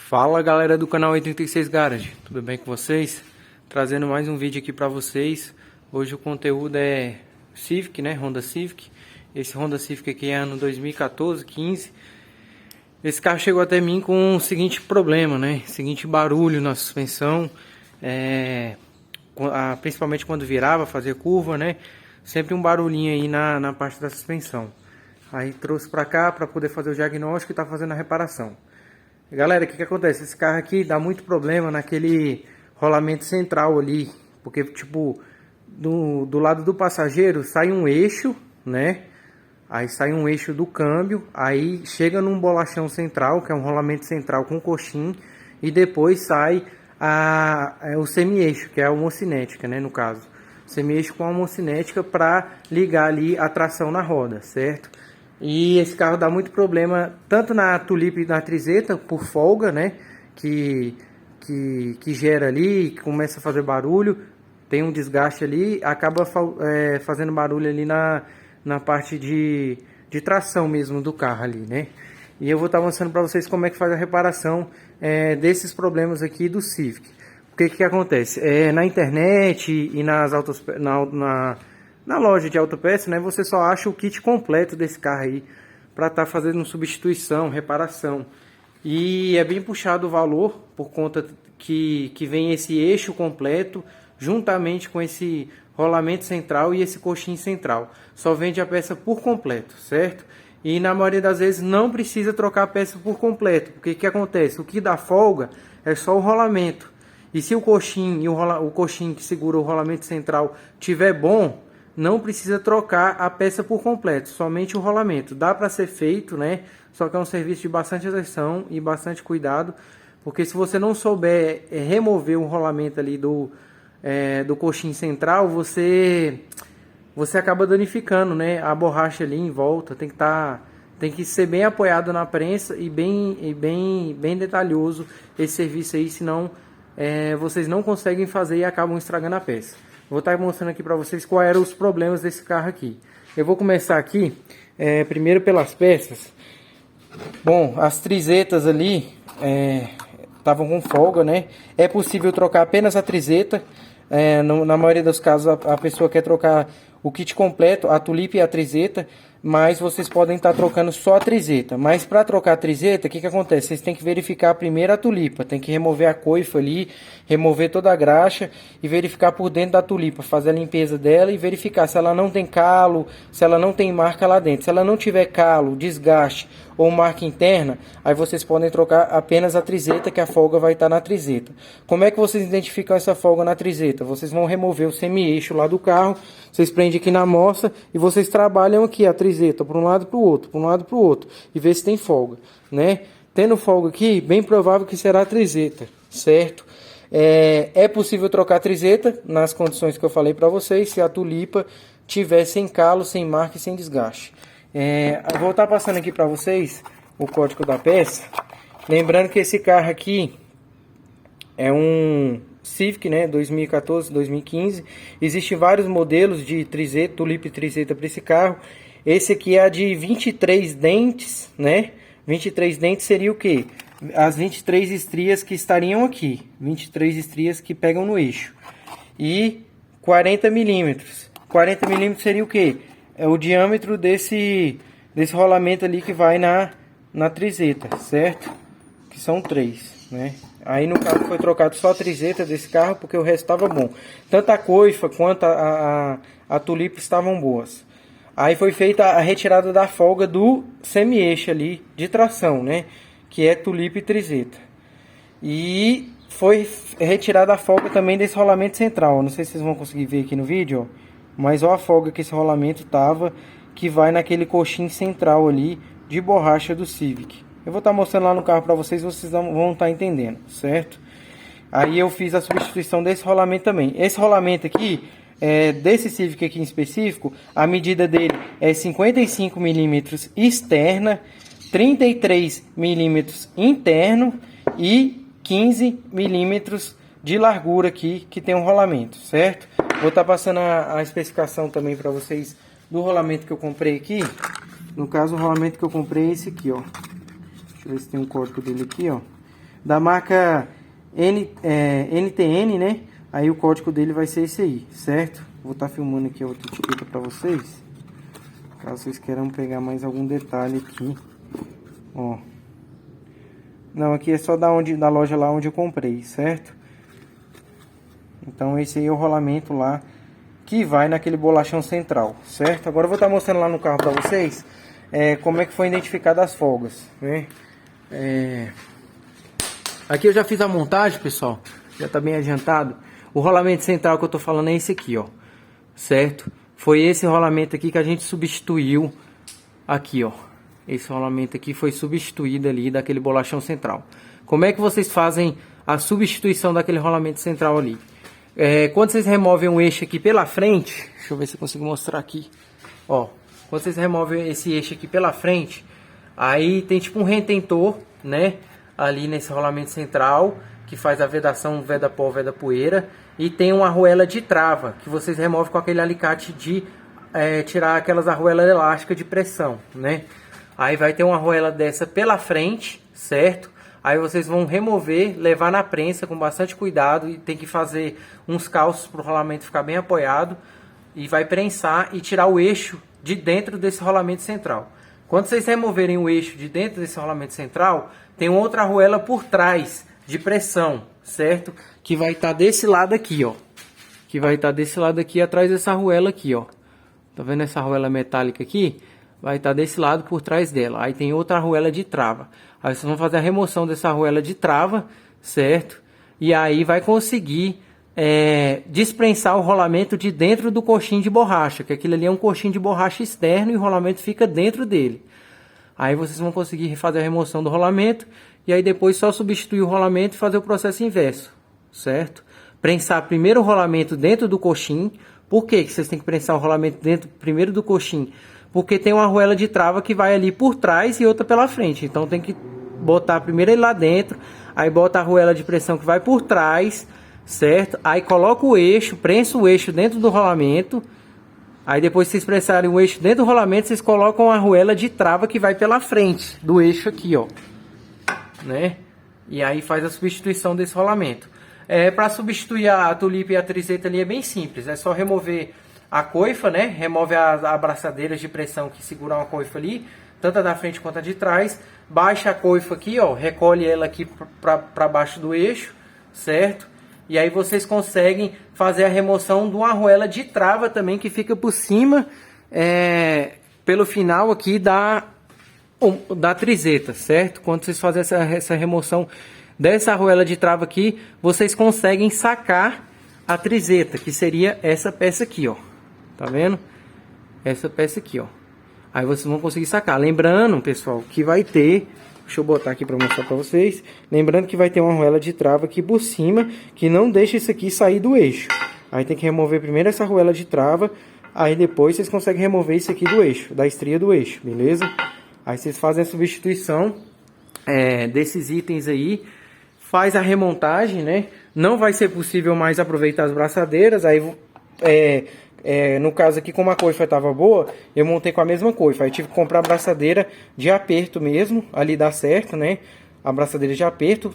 Fala galera do canal 86 Garage, tudo bem com vocês? Trazendo mais um vídeo aqui para vocês. Hoje o conteúdo é Civic, né? Honda Civic. Esse Honda Civic aqui é ano 2014, 15. Esse carro chegou até mim com o seguinte problema, né? Seguinte barulho na suspensão, principalmente quando virava, fazia curva, né? Sempre um barulhinho aí na parte da suspensão. Aí trouxe para cá para poder fazer o diagnóstico e tá fazendo a reparação. Galera, o que acontece? Esse carro aqui dá muito problema naquele rolamento central ali, porque tipo do lado do passageiro sai um eixo, né? Aí sai um eixo do câmbio, aí chega num bolachão central, que é um rolamento central com coxim, e depois sai o semi-eixo, que é a homocinética, né, no caso. Semi-eixo com a homocinética para ligar ali a tração na roda, certo? E esse carro dá muito problema tanto na tulipa e na trizeta por folga, né? Que gera ali, que começa a fazer barulho, tem um desgaste ali, acaba fazendo barulho ali na parte de tração mesmo do carro ali, né? E eu vou estar mostrando para vocês como é que faz a reparação desses problemas aqui do Civic. O que acontece? Na internet e nas na loja de autopeça, né, você só acha o kit completo desse carro aí para estar fazendo substituição, reparação. E é bem puxado o valor por conta que vem esse eixo completo juntamente com esse rolamento central e esse coxim central. Só vende a peça por completo, certo? E na maioria das vezes não precisa trocar a peça por completo, porque o que acontece? O que dá folga é só o rolamento. E se o coxim e o coxim que segura o rolamento central tiver bom, não precisa trocar a peça por completo, somente o rolamento. Dá para ser feito, né? Só que é um serviço de bastante atenção e bastante cuidado, porque se você não souber remover o rolamento ali do coxim central, você acaba danificando, né? A borracha ali em volta. Tem que ser bem apoiado na prensa e bem detalhoso esse serviço aí, senão vocês não conseguem fazer e acabam estragando a peça. Vou estar mostrando aqui para vocês quais eram os problemas desse carro aqui. Eu vou começar aqui, primeiro pelas peças. Bom, as trizetas ali estavam com folga, né? É possível trocar apenas a trizeta. Na maioria dos casos a pessoa quer trocar o kit completo, a tulipa e a trizeta, mas vocês podem estar trocando só a trizeta. Mas para trocar a trizeta, o que acontece? Vocês têm que verificar primeiro a tulipa, tem que remover a coifa ali, remover toda a graxa e verificar por dentro da tulipa, fazer a limpeza dela e verificar se ela não tem calo, se ela não tem marca lá dentro. Se ela não tiver calo, desgaste ou marca interna, aí vocês podem trocar apenas a trizeta, que a folga vai estar na trizeta. Como é que vocês identificam essa folga na trizeta? Vocês vão remover o semi-eixo lá do carro, vocês prendem aqui na amostra e vocês trabalham aqui a trizeta para um lado e para o outro, para um lado e para o outro, e ver se tem folga, né? Tendo folga aqui, bem provável que será a trizeta, certo? É possível trocar a trizeta nas condições que eu falei para vocês, se a tulipa tiver sem calo, sem marca e sem desgaste. Eu vou estar passando aqui para vocês o código da peça. Lembrando que esse carro aqui é um Civic, né, 2014, 2015. Existem vários modelos de trizeta, tulipa e trizeta para esse carro. Esse aqui é a de 23 dentes, né? 23 dentes seria o quê? As 23 estrias que estariam aqui. 23 estrias que pegam no eixo. E 40 milímetros. 40 milímetros seria o quê? É o diâmetro desse rolamento ali que vai na trizeta, certo? Que são 3, né? Aí no caso foi trocado só a trizeta desse carro, porque o resto estava bom. Tanto a coifa quanto a tulipa estavam boas. Aí foi feita a retirada da folga do semi-eixo ali de tração, né? Que é tulipa e trizeta. E foi retirada a folga também desse rolamento central. Não sei se vocês vão conseguir ver aqui no vídeo, ó. Mas olha a folga que esse rolamento tava, que vai naquele coxim central ali de borracha do Civic. Eu vou estar mostrando lá no carro para vocês vão estar entendendo, certo? Aí eu fiz a substituição desse rolamento também. Esse rolamento aqui, desse Civic aqui em específico, a medida dele é 55 milímetros externa, 33 milímetros interno e 15 milímetros de largura aqui que tem um rolamento, certo? Vou estar passando a especificação também para vocês do rolamento que eu comprei aqui. No caso, o rolamento que eu comprei é esse aqui, ó. Deixa eu ver se tem um código dele aqui, ó. da marca NTN, né? Aí o código dele vai ser esse aí, certo? Vou estar filmando aqui a outra etiqueta para vocês, caso vocês queiram pegar mais algum detalhe aqui. Ó, não, aqui é só da loja lá onde eu comprei, certo? Então esse aí é o rolamento lá que vai naquele bolachão central, certo? Agora eu vou estar mostrando lá no carro para vocês como é que foi identificado as folgas, né? Aqui eu já fiz a montagem, pessoal, já está bem adiantado. O rolamento central que eu tô falando é esse aqui, ó, certo? Foi esse rolamento aqui que a gente substituiu aqui, ó. Esse rolamento aqui foi substituído ali daquele bolachão central. Como é que vocês fazem a substituição daquele rolamento central ali? Quando vocês removem o eixo aqui pela frente, deixa eu ver se eu consigo mostrar aqui, ó. Quando vocês removem esse eixo aqui pela frente, aí tem tipo um retentor, né? Ali nesse rolamento central, que faz a vedação veda-pó, veda-poeira. E tem uma arruela de trava, que vocês removem com aquele alicate de tirar aquelas arruelas elásticas de pressão, né? Aí vai ter uma arruela dessa pela frente, certo? Aí vocês vão remover, levar na prensa com bastante cuidado. E tem que fazer uns calços para o rolamento ficar bem apoiado. E vai prensar e tirar o eixo de dentro desse rolamento central. Quando vocês removerem o eixo de dentro desse rolamento central, tem outra arruela por trás de pressão, certo? Que vai estar desse lado aqui, ó. Que vai estar desse lado aqui, atrás dessa arruela aqui, ó. Tá vendo essa arruela metálica aqui? Vai estar desse lado por trás dela. Aí tem outra arruela de trava. Aí vocês vão fazer a remoção dessa arruela de trava, certo? E aí vai conseguir desprensar o rolamento de dentro do coxim de borracha. Que aquilo ali é um coxim de borracha externo e o rolamento fica dentro dele. Aí vocês vão conseguir fazer a remoção do rolamento. E aí depois só substituir o rolamento e fazer o processo inverso, certo? Prensar primeiro o rolamento dentro do coxim. Por que vocês têm que prensar o rolamento dentro primeiro do coxim? Porque tem uma arruela de trava que vai ali por trás e outra pela frente. Então tem que botar primeiro ele lá dentro. Aí bota a arruela de pressão que vai por trás, certo? Aí coloca o eixo, prensa o eixo dentro do rolamento. Aí depois que vocês prensarem o eixo dentro do rolamento, vocês colocam a arruela de trava que vai pela frente do eixo aqui, ó. Né? E aí faz a substituição desse rolamento. Para substituir a tulipa e a trizeta ali é bem simples. É só remover a coifa, né? Remove as abraçadeiras de pressão que seguram a coifa ali, tanto a da frente quanto a de trás. Baixa a coifa aqui, ó, recolhe ela aqui para baixo do eixo, certo? E aí vocês conseguem fazer a remoção de uma arruela de trava também que fica por cima, pelo final aqui da trizeta, certo? Quando vocês fazem essa remoção dessa arruela de trava aqui, vocês conseguem sacar a trizeta, que seria essa peça aqui, ó. Tá vendo? Essa peça aqui, ó. Aí vocês vão conseguir sacar. Lembrando, pessoal, que vai ter... Deixa eu botar aqui para mostrar para vocês. Lembrando que vai ter uma arruela de trava aqui por cima, que não deixa isso aqui sair do eixo. Aí tem que remover primeiro essa arruela de trava, aí depois vocês conseguem remover isso aqui do eixo, da estria do eixo, beleza? Aí vocês fazem a substituição desses itens aí, faz a remontagem, né? Não vai ser possível mais aproveitar as braçadeiras, aí no caso aqui, como a coifa estava boa, eu montei com a mesma coifa. Aí tive que comprar a braçadeira de aperto mesmo, ali dá certo, né? A braçadeira de aperto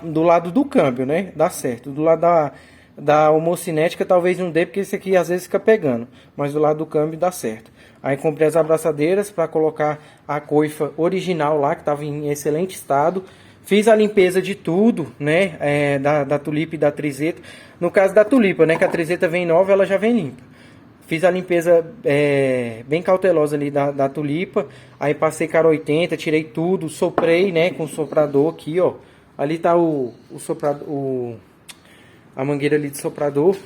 do lado do câmbio, né? Dá certo. Do lado da homocinética talvez não dê, porque esse aqui às vezes fica pegando. Mas do lado do câmbio dá certo. Aí comprei as abraçadeiras para colocar a coifa original lá, que estava em excelente estado. Fiz a limpeza de tudo, né, da tulipa e da trizeta. No caso da tulipa, né, que a trizeta vem nova, ela já vem limpa. Fiz a limpeza bem cautelosa ali da tulipa. Aí passei cara 80, tirei tudo, soprei, né, com o soprador aqui, ó. Ali tá a mangueira ali de soprador.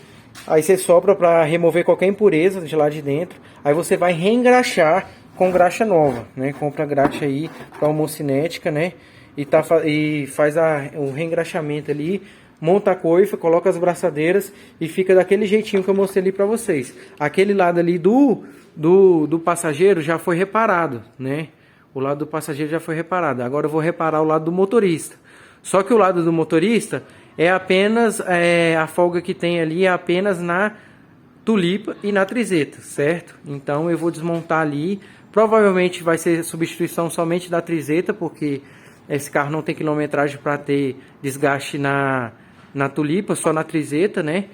Aí você sopra para remover qualquer impureza de lá de dentro. Aí você vai reengraxar com graxa nova, né? Compra graxa aí para homocinética, né? E faz o reengraxamento ali, monta a coifa, coloca as braçadeiras e fica daquele jeitinho que eu mostrei ali para vocês. Aquele lado ali do passageiro já foi reparado, né? O lado do passageiro já foi reparado. Agora eu vou reparar o lado do motorista. Só que o lado do motorista é apenas, a folga que tem ali é apenas na tulipa e na trizeta, certo? Então eu vou desmontar ali. Provavelmente vai ser substituição somente da trizeta, porque Esse carro não tem quilometragem para ter desgaste na tulipa, só na trizeta, né?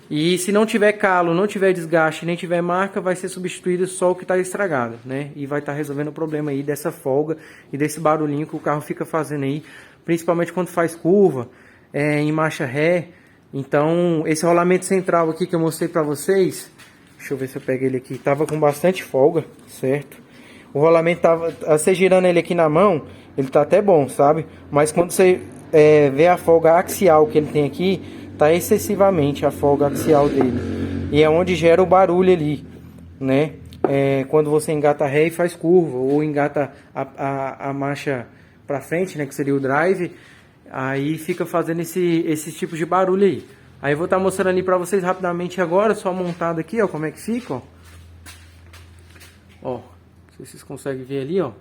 E se não tiver calo, não tiver desgaste, nem tiver marca, vai ser substituído só o que está estragado, né? E vai estar resolvendo o problema aí dessa folga e desse barulhinho que o carro fica fazendo aí, principalmente quando faz curva, em marcha ré. Então, esse rolamento central aqui que eu mostrei para vocês, deixa eu ver se eu pego ele aqui, tava com bastante folga, certo? O rolamento tava, você girando ele aqui na mão, ele tá até bom, sabe? Mas quando você vê a folga axial que ele tem aqui, tá excessivamente a folga axial dele. E é onde gera o barulho ali, né? Quando você engata ré e faz curva, ou engata a marcha pra frente, né? Que seria o drive, aí fica fazendo esse tipo de barulho aí. Aí eu vou estar mostrando ali pra vocês rapidamente agora, só montado aqui, ó, como é que fica, ó. Ó, não sei se vocês conseguem ver ali, ó.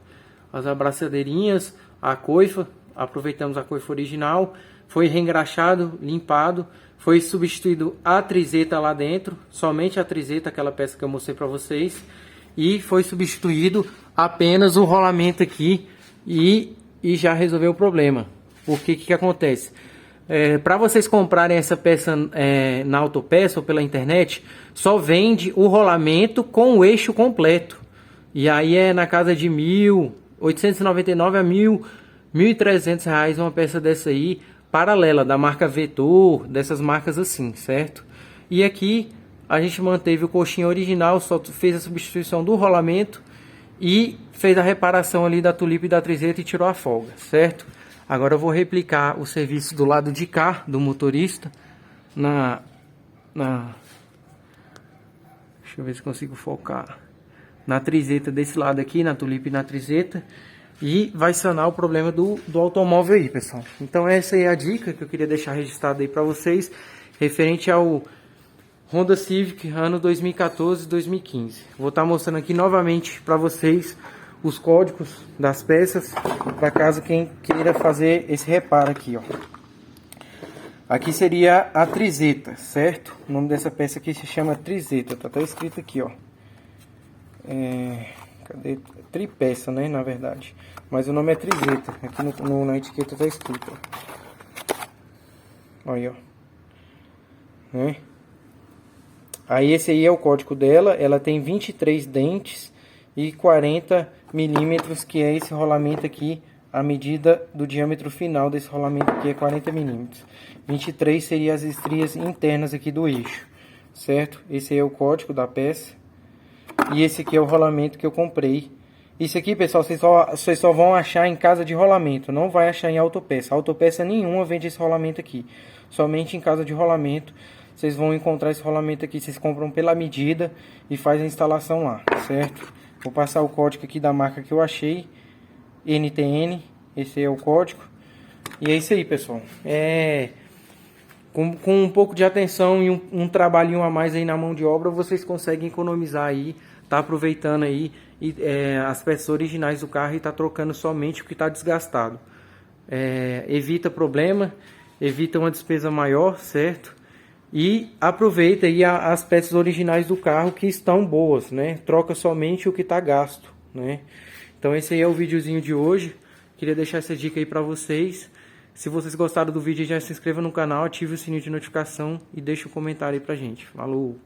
As abraçadeirinhas, a coifa, aproveitamos a coifa original. Foi reengraxado, limpado, foi substituído a trizeta lá dentro, somente a trizeta, aquela peça que eu mostrei para vocês, e foi substituído apenas o rolamento aqui e já resolveu o problema. Porque que acontece? Para vocês comprarem essa peça na autopeça ou pela internet, só vende o rolamento com o eixo completo. E aí é na casa de R$1.899 a R$1.300 uma peça dessa aí, paralela, da marca Vetor, dessas marcas assim, certo? E aqui a gente manteve o coxinha original, só fez a substituição do rolamento e fez a reparação ali da tulipa e da trizeta e tirou a folga, certo? Agora eu vou replicar o serviço do lado de cá, do motorista, deixa eu ver se consigo focar, na trizeta desse lado aqui, na tulipa e na trizeta. E vai sanar o problema do automóvel aí, pessoal. Então essa é a dica que eu queria deixar registrada aí para vocês, referente ao Honda Civic ano 2014 e 2015. Vou estar mostrando aqui novamente para vocês os códigos das peças, para caso quem queira fazer esse reparo aqui, ó. Aqui seria a trizeta, certo? O nome dessa peça aqui se chama trizeta, tá até escrito aqui, ó. Cadê? Tripeça, né, na verdade. Mas o nome é trizeta. Aqui na etiqueta tá escrito, ó. Aí, ó. Né? Aí esse aí é o código dela. Ela tem 23 dentes e 40 milímetros, que é esse rolamento aqui. A medida do diâmetro final desse rolamento aqui é 40 milímetros. 23 seria as estrias internas aqui do eixo, certo? Esse aí é o código da peça. E esse aqui é o rolamento que eu comprei. Isso aqui, pessoal, vocês só vão achar em casa de rolamento. Não vai achar em autopeça. Autopeça nenhuma vende esse rolamento aqui. Somente em casa de rolamento vocês vão encontrar esse rolamento aqui. Vocês compram pela medida e faz a instalação lá, certo? Vou passar o código aqui da marca que eu achei. NTN. Esse é o código. E é isso aí, pessoal. Com um pouco de atenção e um trabalhinho a mais aí na mão de obra, vocês conseguem economizar aí, tá aproveitando aí as peças originais do carro e tá trocando somente o que está desgastado. Evita problema, evita uma despesa maior, certo? E aproveita aí as peças originais do carro que estão boas, né? Troca somente o que está gasto, né? Então esse aí é o videozinho de hoje. Queria deixar essa dica aí para vocês. Se vocês gostaram do vídeo, já se inscreva no canal, ative o sininho de notificação e deixe um comentário aí pra gente. Falou!